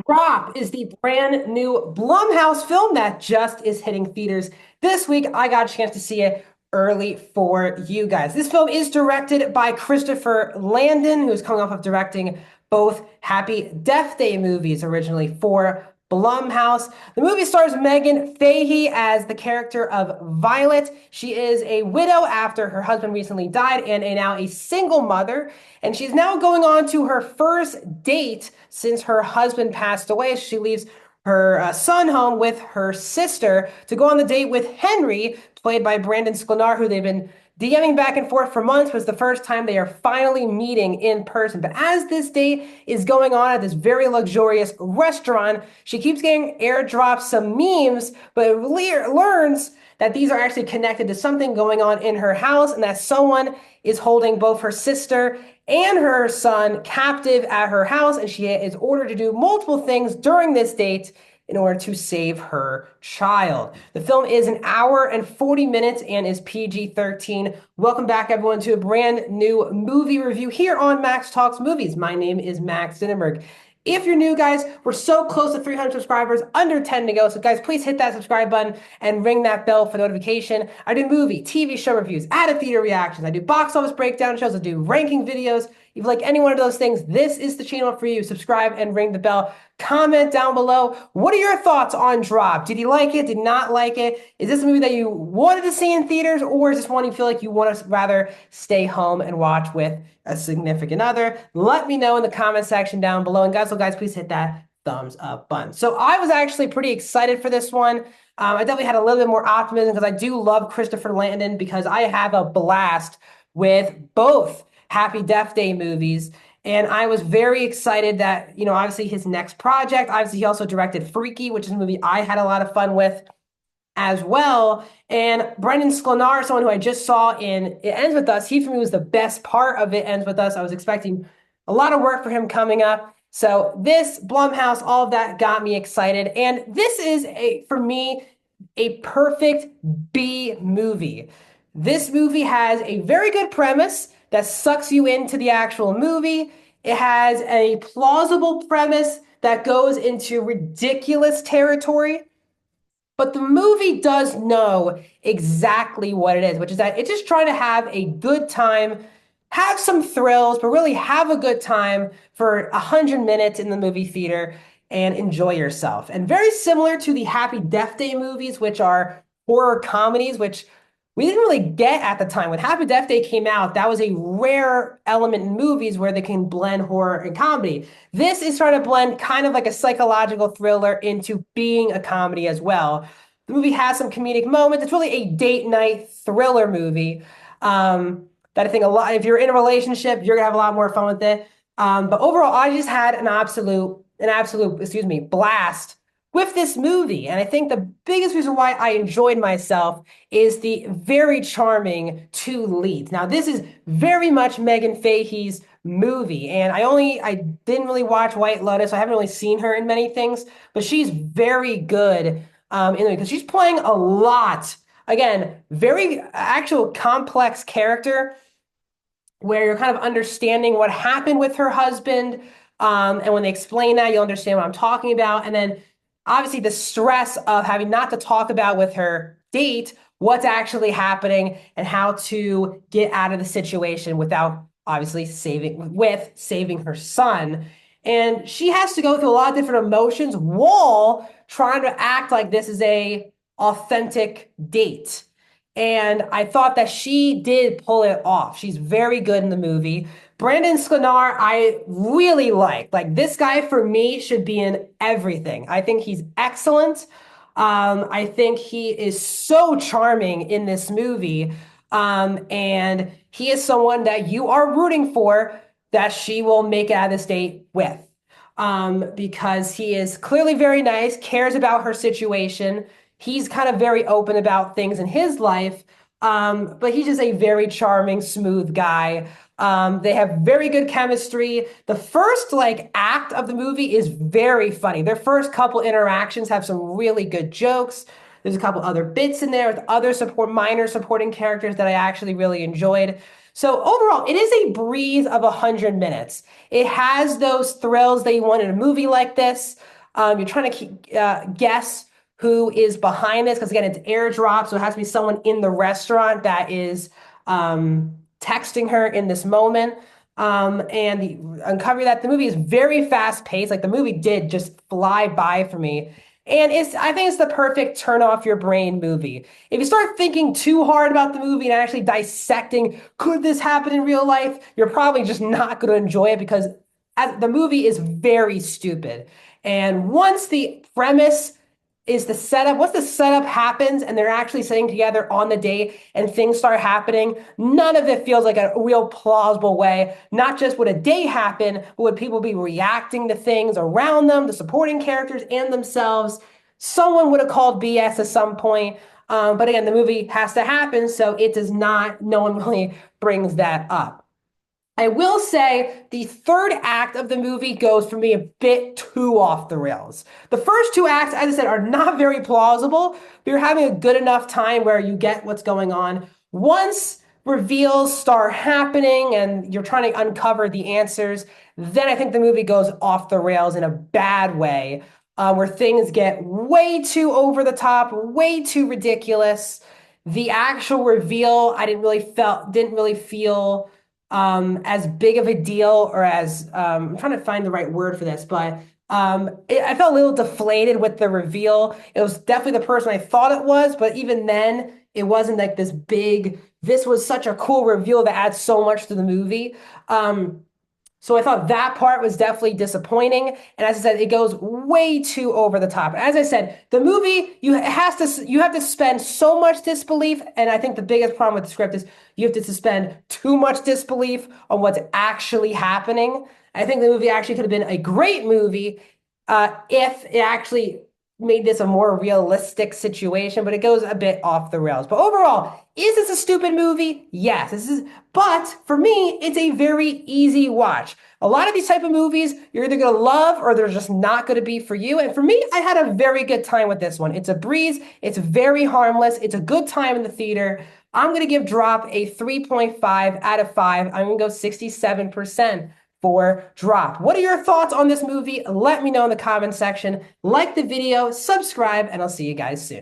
Drop is the brand new Blumhouse film that just is hitting theaters this week. I got a chance to see it early for you guys. This film is directed by Christopher Landon, who's coming off of directing both Happy Death Day movies originally for Blumhouse. The movie stars Megan Fahey as the character of Violet. She is a widow after her husband recently died and now a single mother. And she's now going on to her first date since her husband passed away. She leaves her son home with her sister to go on the date with Henry, played by Brandon Sklenar, who they've been DMing back and forth for months. Was the first time they are finally meeting in person. But as this date is going on at this very luxurious restaurant, she keeps getting airdropped some memes, but learns that these are actually connected to something going on in her house and that someone is holding both her sister and her son captive at her house, and she is ordered to do multiple things during this date in order to save her child. The film is an hour and 40 minutes and is PG-13. Welcome back, everyone, to a brand new movie review here on Max Talks Movies. My name is Max Zinenberg. If you're new, guys, we're so close to 300 subscribers, under 10 to go. So, guys, please hit that subscribe button and ring that bell for notification. I do movie, TV show reviews, out-of-theater reactions. I do box office breakdown shows. I do ranking videos. If you like any one of those things, this is the channel for you. Subscribe and ring the bell. Comment down below. What are your thoughts on Drop? Did you like it? Did not like it? Is this a movie that you wanted to see in theaters, or is this one you feel like you want to rather stay home and watch with a significant other? Let me know in the comment section down below. And guys, please hit that thumbs up button. So I was actually pretty excited for this one. I definitely had a little bit more optimism because I do love Christopher Landon, because I have a blast with both Happy Death Day movies. And I was very excited that, obviously his next project, obviously he also directed Freaky, which is a movie I had a lot of fun with as well. And Brendan Sklenar, someone who I just saw in It Ends With Us, he for me was the best part of It Ends With Us. I was expecting a lot of work for him coming up. So this Blumhouse, all of that got me excited. And this is for me, a perfect B movie. This movie has a very good premise that sucks you into the actual movie. It has a plausible premise that goes into ridiculous territory. But the movie does know exactly what it is, which is that it's just trying to have a good time, have some thrills, but really have a good time for 100 minutes in the movie theater and enjoy yourself. And very similar to the Happy Death Day movies, which are horror comedies, which we didn't really get at the time. When Happy Death Day came out, that was a rare element in movies where they can blend horror and comedy. This is trying to blend kind of like a psychological thriller into being a comedy as well. The movie has some comedic moments. It's really a date night thriller movie that I think if you're in a relationship, you're gonna have a lot more fun with it. But overall, I just had an absolute blast with this movie. And I think the biggest reason why I enjoyed myself is the very charming two leads. Now, this is very much Megan Fahey's movie. And I didn't really watch White Lotus. So I haven't really seen her in many things, but she's very good in it because she's playing a lot. Again, very actual complex character where you're kind of understanding what happened with her husband. And when they explain that, you'll understand what I'm talking about. And then obviously the stress of having not to talk about with her date what's actually happening and how to get out of the situation without obviously saving her son. And she has to go through a lot of different emotions while trying to act like this is a authentic date. And I thought that she did pull it off. She's very good in the movie. Brandon Sklenar, I really like. Like, this guy for me should be in everything. I think he's excellent. I think he is so charming in this movie. And he is someone that you are rooting for that she will make it out of this date with. Because he is clearly very nice, cares about her situation. He's kind of very open about things in his life. But he's just a very charming, smooth guy. They have very good chemistry. The first act of the movie is very funny. Their first couple interactions have some really good jokes. There's a couple other bits in there with other minor supporting characters that I actually really enjoyed. So overall, it is a breeze of 100 minutes. It has those thrills that you want in a movie like this. You're trying to guess who is behind this because again, it's airdrop, so it has to be someone in the restaurant that is texting her in this moment. Uncover that the movie is very fast paced. Like the movie did just fly by for me. And I think it's the perfect turn off your brain movie. If you start thinking too hard about the movie and actually dissecting, could this happen in real life? You're probably just not going to enjoy it because the movie is very stupid. And once the premise is the setup, once the setup happens and they're actually sitting together on the date and things start happening, none of it feels like a real plausible way. Not just would a date happen, but would people be reacting to things around them, the supporting characters and themselves? Someone would have called BS at some point. But again, the movie has to happen, so it does not, no one really brings that up. I will say the third act of the movie goes for me a bit too off the rails. The first two acts, as I said, are not very plausible, but you're having a good enough time where you get what's going on. Once reveals start happening and you're trying to uncover the answers, then I think the movie goes off the rails in a bad way, where things get way too over the top, way too ridiculous. The actual reveal, I didn't really feel as big of a deal or as I'm trying to find the right word for this, but I felt a little deflated with the reveal. It was definitely the person I thought it was, but even then, it wasn't like this big. This was such a cool reveal that adds so much to the movie. So I thought that part was definitely disappointing. And as I said, it goes way too over the top. As I said, the movie, you have to suspend so much disbelief. And I think the biggest problem with the script is you have to suspend too much disbelief on what's actually happening. I think the movie actually could have been a great movie if it actually made this a more realistic situation, but it goes a bit off the rails. But overall, is this a stupid movie? Yes, this is, but for me, it's a very easy watch. A lot of these type of movies, you're either going to love or they're just not going to be for you. And for me, I had a very good time with this one. It's a breeze. It's very harmless. It's a good time in the theater. I'm going to give Drop a 3.5 out of 5. I'm going to go 67% for Drop. What are your thoughts on this movie? Let me know in the comment section. Like the video, subscribe, and I'll see you guys soon.